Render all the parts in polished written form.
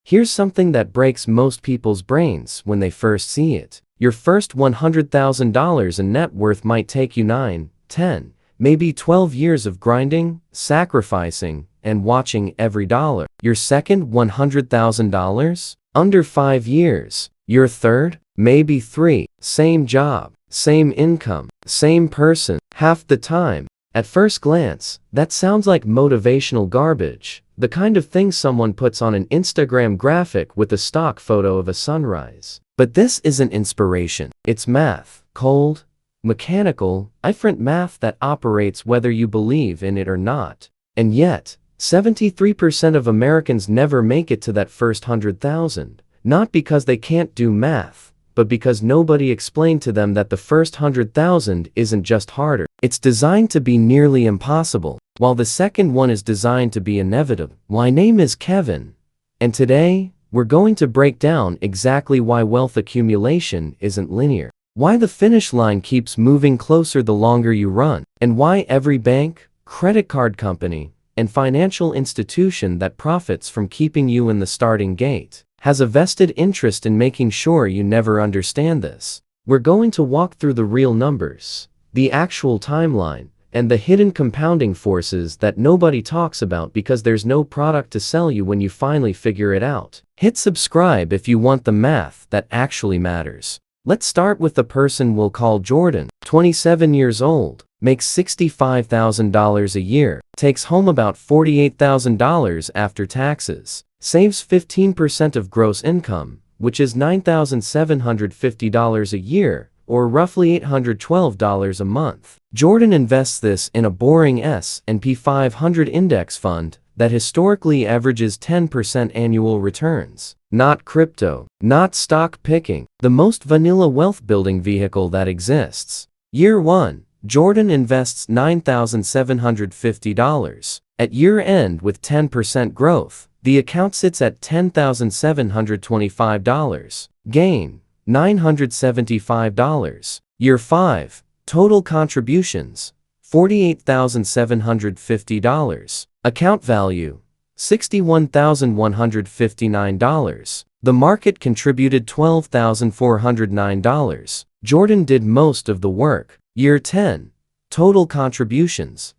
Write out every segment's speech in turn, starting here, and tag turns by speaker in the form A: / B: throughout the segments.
A: Here's something that breaks most people's brains when they first see it. Your first $100,000 in net worth might take you 9, 10, maybe 12 years of grinding, sacrificing, and watching every dollar. Your second $100,000? Under 5 years. Your third? Maybe 3. Same job, same income, same person, half the time. At first glance, that sounds like motivational garbage, the kind of thing someone puts on an Instagram graphic with a stock photo of a sunrise. But this isn't inspiration. It's math. Cold, mechanical, different math that operates whether you believe in it or not. And yet, 73% of Americans never make it to that first 100,000. Not because they can't do math, but because nobody explained to them that the first 100,000 isn't just harder. It's designed to be nearly impossible, while the second one is designed to be inevitable. My name is Kevin, and today, we're going to break down exactly why wealth accumulation isn't linear, why the finish line keeps moving closer the longer you run, and why every bank, credit card company, and financial institution that profits from keeping you in the starting gate has a vested interest in making sure you never understand this. We're going to walk through the real numbers, the actual timeline, and the hidden compounding forces that nobody talks about because there's no product to sell you when you finally figure it out. Hit subscribe if you want the math that actually matters. Let's start with the person we'll call Jordan, 27 years old, makes $65,000 a year, takes home about $48,000 after taxes, saves 15% of gross income, which is $9,750 a year, or roughly $812 a month. Jordan invests this in a boring S&P 500 index fund that historically averages 10% annual returns. Not crypto, not stock picking, the most vanilla wealth building vehicle that exists. Year 1, Jordan invests $9,750. At year end with 10% growth, the account sits at $10,725. Gain, $975. Year 5, total contributions, $48,750. Account value, $61,159. The market contributed $12,409. Jordan did most of the work. Year 10, total contributions,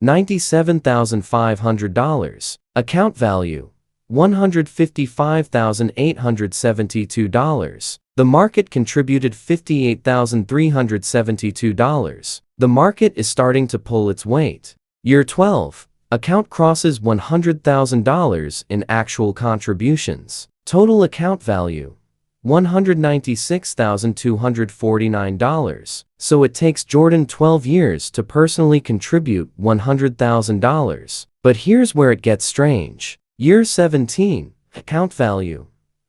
A: $97,500. Account value, $155,872. The market contributed $58,372. The market is starting to pull its weight. Year 12, account crosses $100,000 in actual contributions. Total account value, $196,249. So it takes Jordan 12 years to personally contribute $100,000. But here's where it gets strange. Year 17, account value,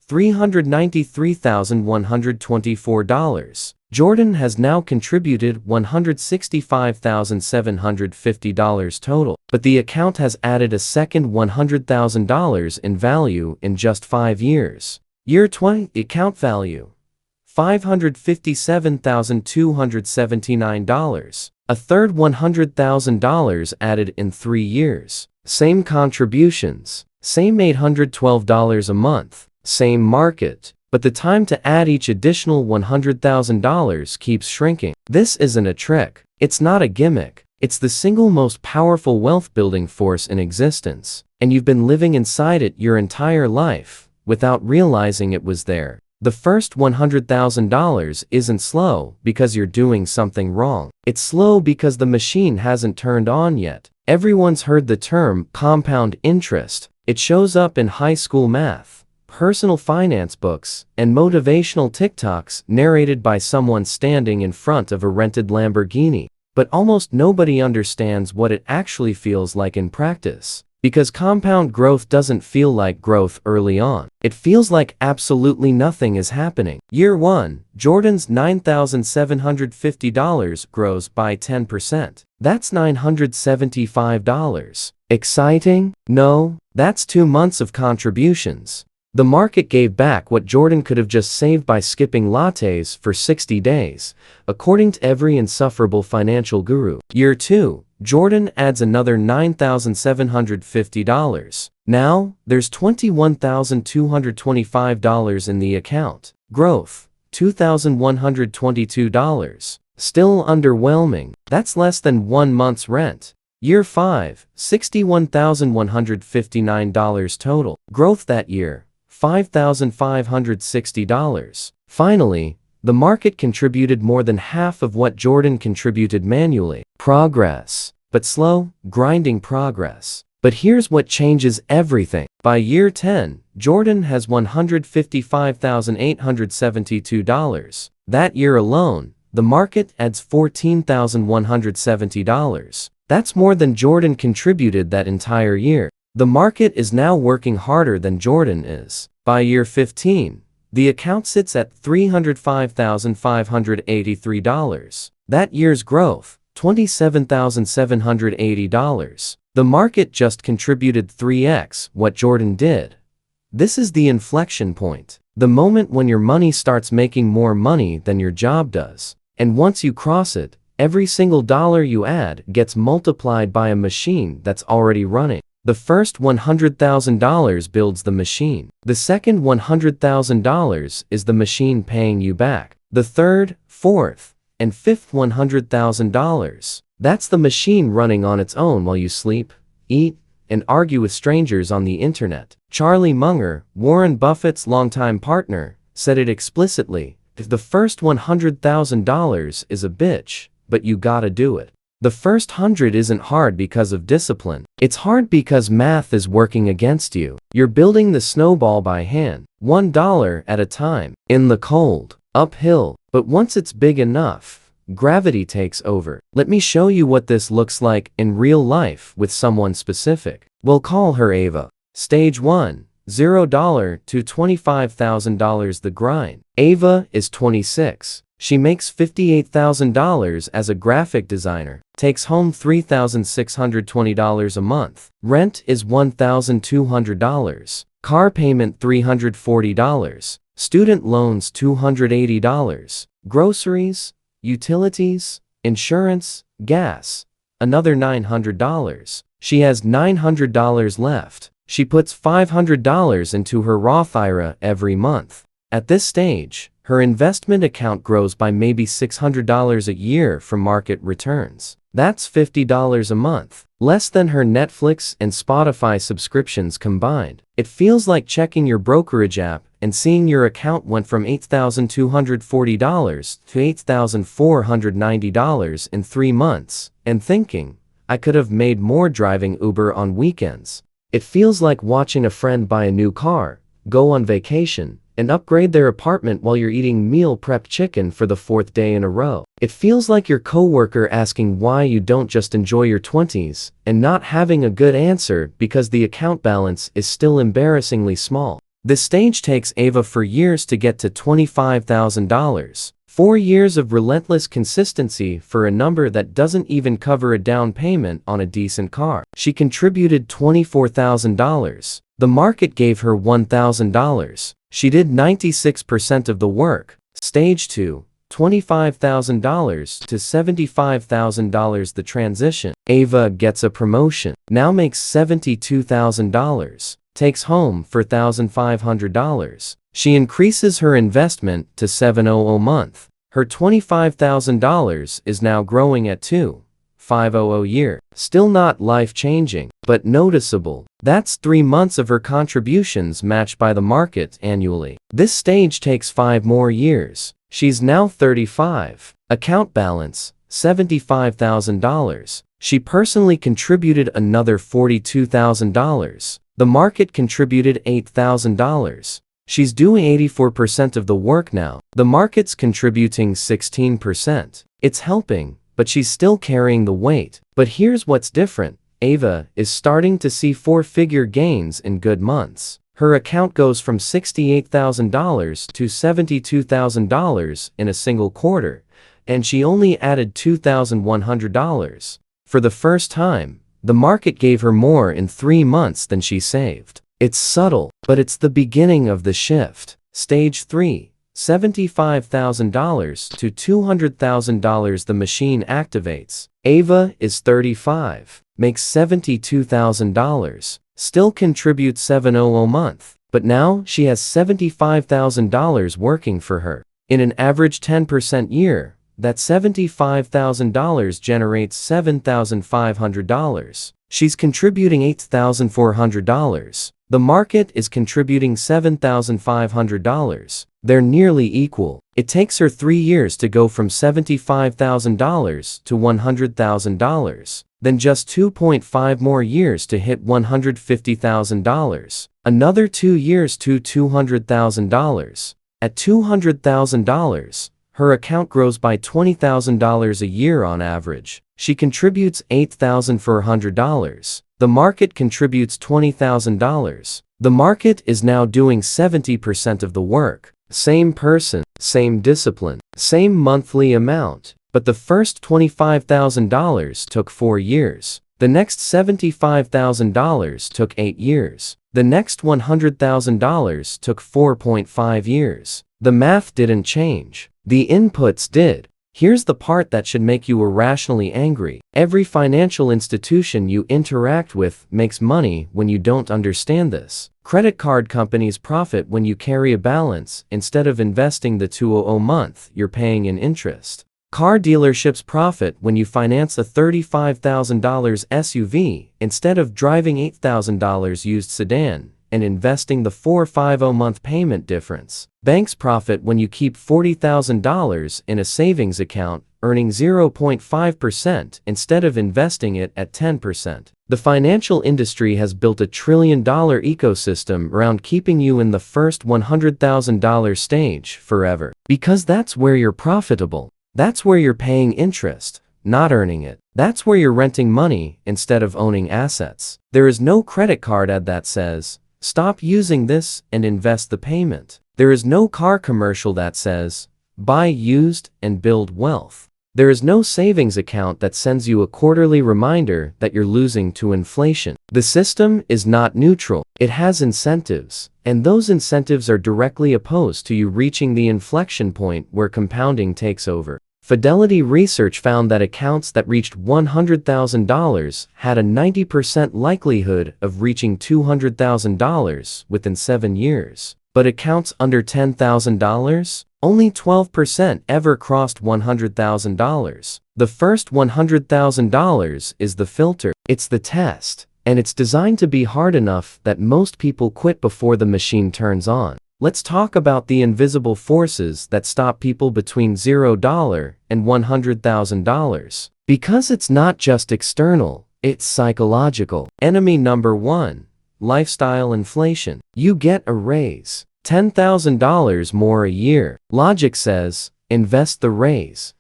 A: $393,124. Jordan has now contributed $165,750 total, but the account has added a second $100,000 in value in just 5 years. Year 20, account value, $557,279. A third $100,000 added in 3 years. Same contributions, same $812 a month, same market, but the time to add each additional $100,000 keeps shrinking. This isn't a trick. It's not a gimmick. It's the single most powerful wealth-building force in existence, and you've been living inside it your entire life without realizing it was there. The first $100,000 isn't slow because you're doing something wrong. It's slow because the machine hasn't turned on yet. Everyone's heard the term compound interest. It shows up in high school math, personal finance books, and motivational TikToks narrated by someone standing in front of a rented Lamborghini. But almost nobody understands what it actually feels like in practice. Because compound growth doesn't feel like growth early on. It feels like absolutely nothing is happening. Year 1, Jordan's $9,750 grows by 10%. That's $975. Exciting? No, that's 2 months of contributions. The market gave back what Jordan could have just saved by skipping lattes for 60 days, according to every insufferable financial guru. Year 2, Jordan adds another $9,750. Now, there's $21,225 in the account. Growth, $2,122. Still underwhelming. That's less than 1 month's rent. Year 5, $61,159 total. Growth that year, $5,560. Finally, the market contributed more than half of what Jordan contributed manually. Progress. But slow, grinding progress. But here's what changes everything. By year 10, Jordan has $155,872. That year alone, the market adds $14,170. That's more than Jordan contributed that entire year. The market is now working harder than Jordan is. By year 15, the account sits at $305,583. That year's growth, $27,780. The market just contributed 3x what Jordan did. This is the inflection point. The moment when your money starts making more money than your job does. And once you cross it, every single dollar you add gets multiplied by a machine that's already running. The first $100,000 builds the machine. The second $100,000 is the machine paying you back. The third, fourth, and fifth $100,000. That's the machine running on its own while you sleep, eat, and argue with strangers on the internet. Charlie Munger, Warren Buffett's longtime partner, said it explicitly: if the first $100,000 is a bitch, but you gotta do it. The first 100 isn't hard because of discipline. It's hard because math is working against you. You're building the snowball by hand, $1 at a time, in the cold, uphill. But once it's big enough, gravity takes over. Let me show you what this looks like in real life with someone specific. We'll call her Ava. Stage 1, $0 to $25,000 the grind. Ava is 26. She makes $58,000 as a graphic designer, takes home $3,620 a month. Rent is $1,200. Car payment $340. Student loans $280. Groceries, utilities, insurance, gas, another $900. She has $900 left. She puts $500 into her Roth IRA every month. At this stage, her investment account grows by maybe $600 a year from market returns. That's $50 a month, less than her Netflix and Spotify subscriptions combined. It feels like checking your brokerage app and seeing your account went from $8,240 to $8,490 in 3 months, and thinking, I could have made more driving Uber on weekends. It feels like watching a friend buy a new car, go on vacation, and upgrade their apartment while you're eating meal prep chicken for the 4th day in a row. It feels like your coworker asking why you don't just enjoy your 20s and not having a good answer because the account balance is still embarrassingly small. This stage takes Ava for years to get to $25,000. 4 years of relentless consistency for a number that doesn't even cover a down payment on a decent car. She contributed $24,000. The market gave her $1,000. She did 96% of the work. Stage 2, $25,000 to $75,000 the transition. Ava gets a promotion. Now makes $72,000. Takes home $4,500. She increases her investment to $700 a month. Her $25,000 is now growing at $2,500 a year. Still not life-changing, but noticeable. That's 3 months of her contributions matched by the market annually. This stage takes 5 more years. She's now 35. Account balance, $75,000. She personally contributed another $42,000. The market contributed $8,000. She's doing 84% of the work now. The market's contributing 16%. It's helping, but she's still carrying the weight. But here's what's different. Ava is starting to see 4-figure gains in good months. Her account goes from $68,000 to $72,000 in a single quarter, and she only added $2,100. For the first time, the market gave her more in 3 months than she saved. It's subtle, but it's the beginning of the shift. Stage 3, $75,000 to $200,000 the machine activates. Ava is 35, makes $72,000. still contributes $700 a month. But now she has $75,000 working for her. In an average 10% year, that $75,000 generates $7,500. She's contributing $8,400. The market is contributing $7,500. They're nearly equal. It takes her 3 years to go from $75,000 to $100,000. Then just 2.5 more years to hit $150,000. Another 2 years to $200,000. At $200,000, her account grows by $20,000 a year on average. She contributes $8,400. The market contributes $20,000. The market is now doing 70% of the work. Same person, same discipline, same monthly amount. But the first $25,000 took 4 years. The next $75,000 took 8 years. The next $100,000 took 4.5 years. The math didn't change. The inputs did. Here's the part that should make you irrationally angry. Every financial institution you interact with makes money when you don't understand this. Credit card companies profit when you carry a balance instead of investing the $200 a month you're paying in interest. Car dealerships profit when you finance a $35,000 SUV instead of driving $8,000 used sedan and investing the $450 month payment difference. Banks profit when you keep $40,000 in a savings account, earning 0.5% instead of investing it at 10%. The financial industry has built a $1 trillion ecosystem around keeping you in the first $100,000 stage forever. Because that's where you're profitable. That's where you're paying interest, not earning it. That's where you're renting money instead of owning assets. There is no credit card ad that says, "Stop using this and invest the payment." There is no car commercial that says, "Buy used and build wealth." There is no savings account that sends you a quarterly reminder that you're losing to inflation. The system is not neutral. It has incentives, and those incentives are directly opposed to you reaching the inflection point where compounding takes over. Fidelity Research found that accounts that reached $100,000 had a 90% likelihood of reaching $200,000 within 7 years. But accounts under $10,000? Only 12% ever crossed $100,000. The first $100,000 is the filter. It's the test. And it's designed to be hard enough that most people quit before the machine turns on. Let's talk about the invisible forces that stop people between $0 and $100,000. Because it's not just external, it's psychological. Enemy number 1. Lifestyle inflation. You get a raise. $10,000 more a year. Logic says, invest the raise.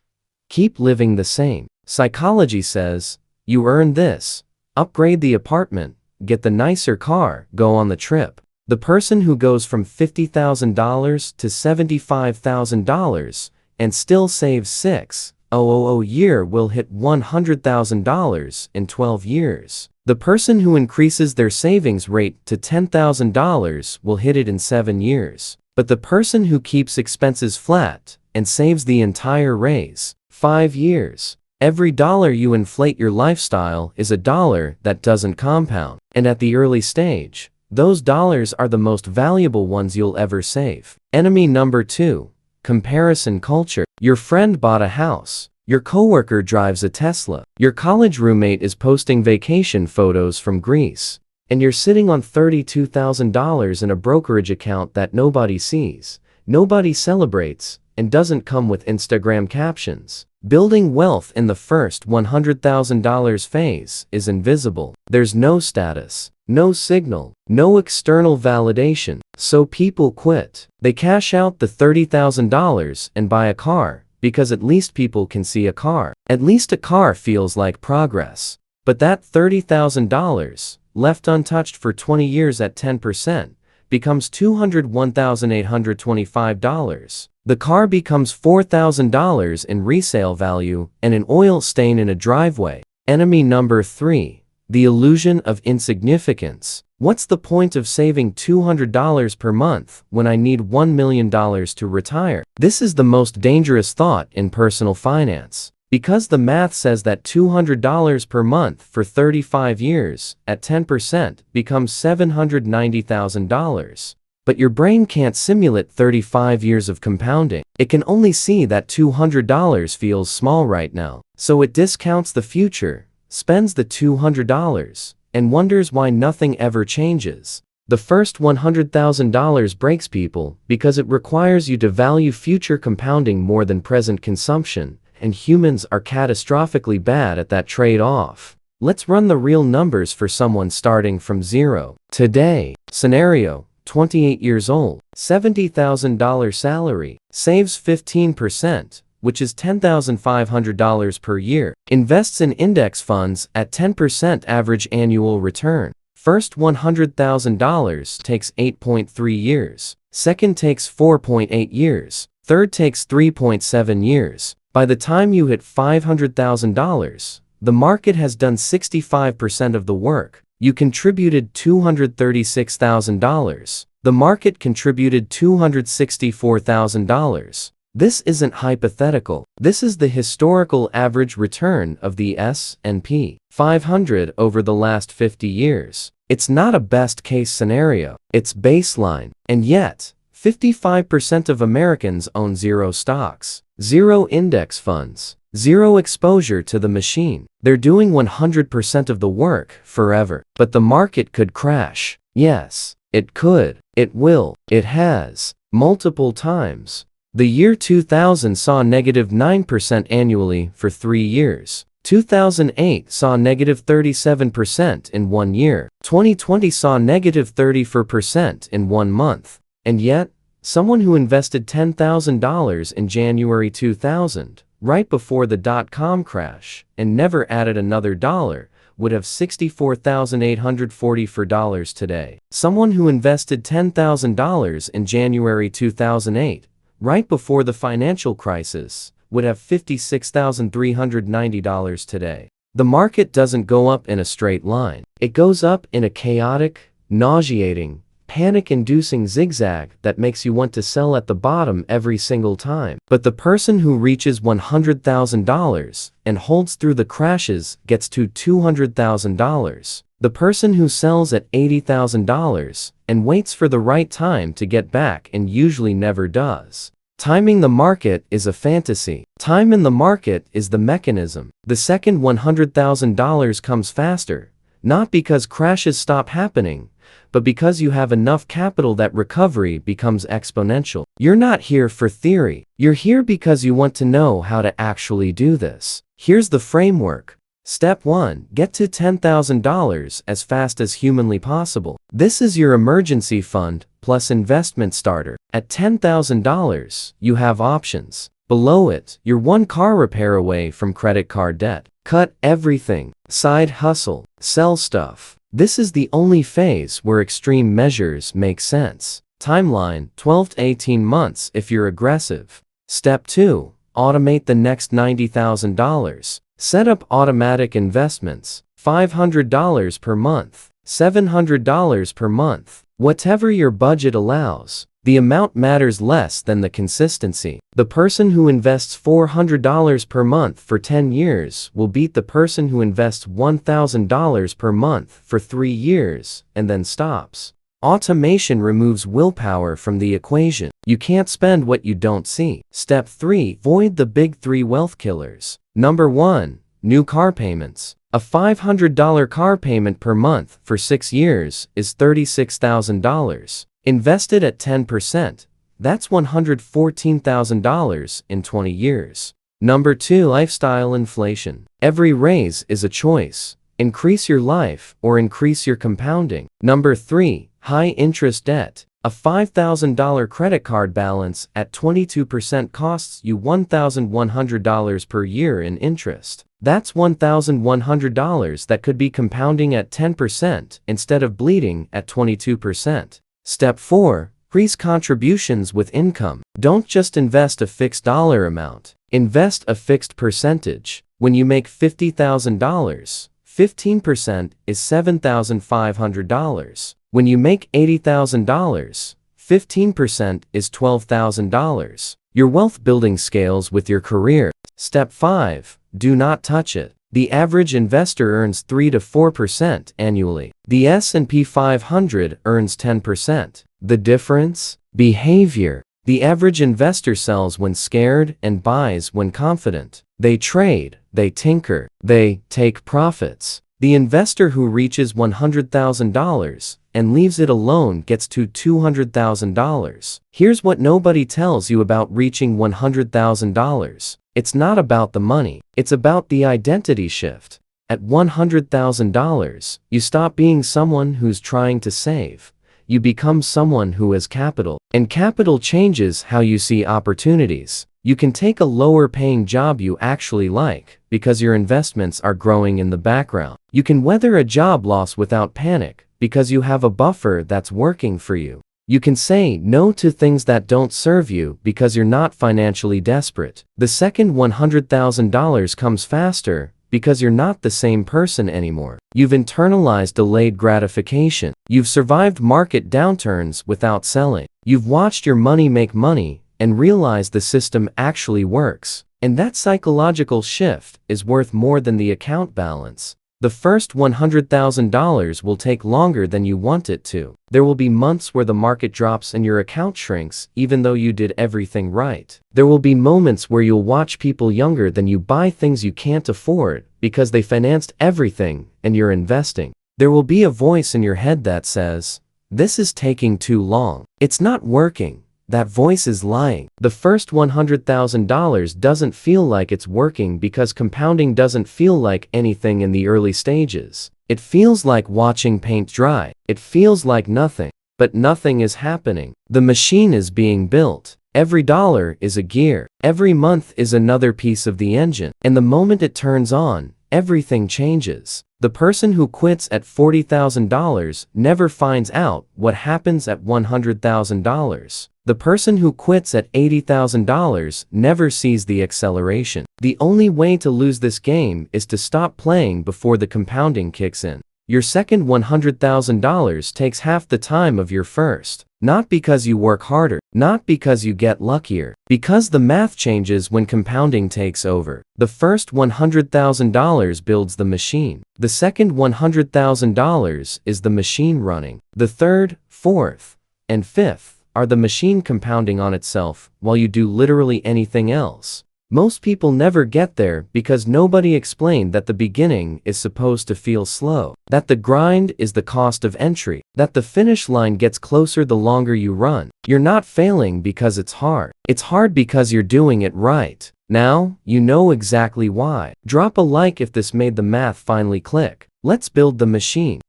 A: Keep living the same. Psychology says, you earn this. Upgrade the apartment, get the nicer car, go on the trip. The person who goes from $50,000 to $75,000 and still saves $6,000 a year will hit $100,000 in 12 years. The person who increases their savings rate to $10,000 will hit it in 7 years. But the person who keeps expenses flat and saves the entire raise, 5 years. Every dollar you inflate your lifestyle is a dollar that doesn't compound. And at the early stage, those dollars are the most valuable ones you'll ever save. Enemy number 2. Comparison culture. Your friend bought a house. Your coworker drives a Tesla. Your college roommate is posting vacation photos from Greece. And you're sitting on $32,000 in a brokerage account that nobody sees, nobody celebrates, and doesn't come with Instagram captions. Building wealth in the first $100,000 phase is invisible. There's no status, no signal, no external validation. So people quit. They cash out the $30,000 and buy a car, because at least people can see a car. At least a car feels like progress. But that $30,000, left untouched for 20 years at 10%, becomes $201,825. The car becomes $4,000 in resale value and an oil stain in a driveway. Enemy number 3. The illusion of insignificance. What's the point of saving $200 per month when I need $1 million to retire? This is the most dangerous thought in personal finance. Because the math says that $200 per month for 35 years, at 10%, becomes $790,000. But your brain can't simulate 35 years of compounding. It can only see that $200 feels small right now. So it discounts the future, spends the $200, and wonders why nothing ever changes. The first $100,000 breaks people because it requires you to value future compounding more than present consumption, and humans are catastrophically bad at that trade-off. Let's run the real numbers for someone starting from zero. Today, scenario, 28 years old, $70,000 salary, saves 15%, which is $10,500 per year, invests in index funds at 10% average annual return. First $100,000 takes 8.3 years, second takes 4.8 years, third takes 3.7 years. By the time you hit $500,000, the market has done 65% of the work. You contributed $236,000. The market contributed $264,000. This isn't hypothetical. This is the historical average return of the S&P 500 over the last 50 years. It's not a best-case scenario. It's baseline. And yet, 55% of Americans own zero stocks, zero index funds, zero exposure to the machine. They're doing 100% of the work forever. But the market could crash. Yes, it could. It will. It has. Multiple times. The year 2000 saw -9% annually for 3 years. 2008 saw -37% in 1 year. 2020 saw -34% in 1 month. And yet, someone who invested $10,000 in January 2000, right before the dot-com crash, and never added another dollar, would have $64,844 today. Someone who invested $10,000 in January 2008, right before the financial crisis, would have $56,390 today. The market doesn't go up in a straight line. It goes up in a chaotic, nauseating, panic-inducing zigzag that makes you want to sell at the bottom every single time. But the person who reaches $100,000 and holds through the crashes gets to $200,000. The person who sells at $80,000 and waits for the right time to get back and usually never does. Timing the market is a fantasy. Time in the market is the mechanism. The second $100,000 comes faster, not because crashes stop happening, but because you have enough capital that recovery becomes exponential. You're not here for theory. You're here because you want to know how to actually do this. Here's the framework. Step 1. Get to $10,000 as fast as humanly possible. This is your emergency fund plus investment starter. At $10,000, you have options. Below it, you're one car repair away from credit card debt. Cut everything. Side hustle. Sell stuff. This is the only phase where extreme measures make sense. Timeline, 12 to 18 months if you're aggressive. Step 2. Automate the next $90,000. Set up automatic investments. $500 per month. $700 per month. Whatever your budget allows. The amount matters less than the consistency. The person who invests $400 per month for 10 years will beat the person who invests $1,000 per month for 3 years and then stops. Automation removes willpower from the equation. You can't spend what you don't see. Step 3. Avoid the big 3 wealth killers. Number 1. New car payments. A $500 car payment per month for 6 years is $36,000. Invested at 10%, that's $114,000 in 20 years. Number 2. Lifestyle inflation. Every raise is a choice. Increase your life or increase your compounding. Number 3. High interest debt. A $5,000 credit card balance at 22% costs you $1,100 per year in interest. That's $1,100 that could be compounding at 10% instead of bleeding at 22%. Step 4. Increase contributions with income. Don't just invest a fixed dollar amount. Invest a fixed percentage. When you make $50,000, 15% is $7,500. When you make $80,000, 15% is $12,000. Your wealth building scales with your career. Step 5. do not touch it. The average investor earns 3 to 4% annually. The S&P 500 earns 10%. The difference? Behavior. The average investor sells when scared and buys when confident. They trade, they tinker, they take profits. The investor who reaches $100,000 and leaves it alone gets to $200,000. Here's what nobody tells you about reaching $100,000. It's not about the money, it's about the identity shift. At $100,000, you stop being someone who's trying to save. You become someone who has capital. And capital changes how you see opportunities. You can take a lower paying job you actually like because your investments are growing in the background. You can weather a job loss without panic because you have a buffer that's working for you. You can say no to things that don't serve you because you're not financially desperate. The second $100,000 comes faster because you're not the same person anymore. You've internalized delayed gratification. You've survived market downturns without selling. You've watched your money make money and realized the system actually works. And that psychological shift is worth more than the account balance. The first $100,000 will take longer than you want it to. There will be months where the market drops and your account shrinks even though you did everything right. There will be moments where you'll watch people younger than you buy things you can't afford because they financed everything and you're investing. There will be a voice in your head that says, "This is taking too long. It's not working." That voice is lying. The first $100,000 doesn't feel like it's working because compounding doesn't feel like anything in the early stages. It feels like watching paint dry. It feels like nothing, but nothing is happening. The machine is being built. Every dollar is a gear. Every month is another piece of the engine. And the moment it turns on, everything changes. The person who quits at $40,000 never finds out what happens at $100,000. The person who quits at $80,000 never sees the acceleration. The only way to lose this game is to stop playing before the compounding kicks in. Your second $100,000 takes half the time of your first. Not because you work harder, not because you get luckier, because the math changes when compounding takes over. The first $100,000 builds the machine. The second $100,000 is the machine running. The third, fourth, and fifth are the machine compounding on itself while you do literally anything else. Most people never get there because nobody explained that the beginning is supposed to feel slow, that the grind is the cost of entry, that the finish line gets closer the longer you run. You're not failing because it's hard. It's hard because you're doing it right. Now, you know exactly why. Drop a like if this made the math finally click. Let's build the machine.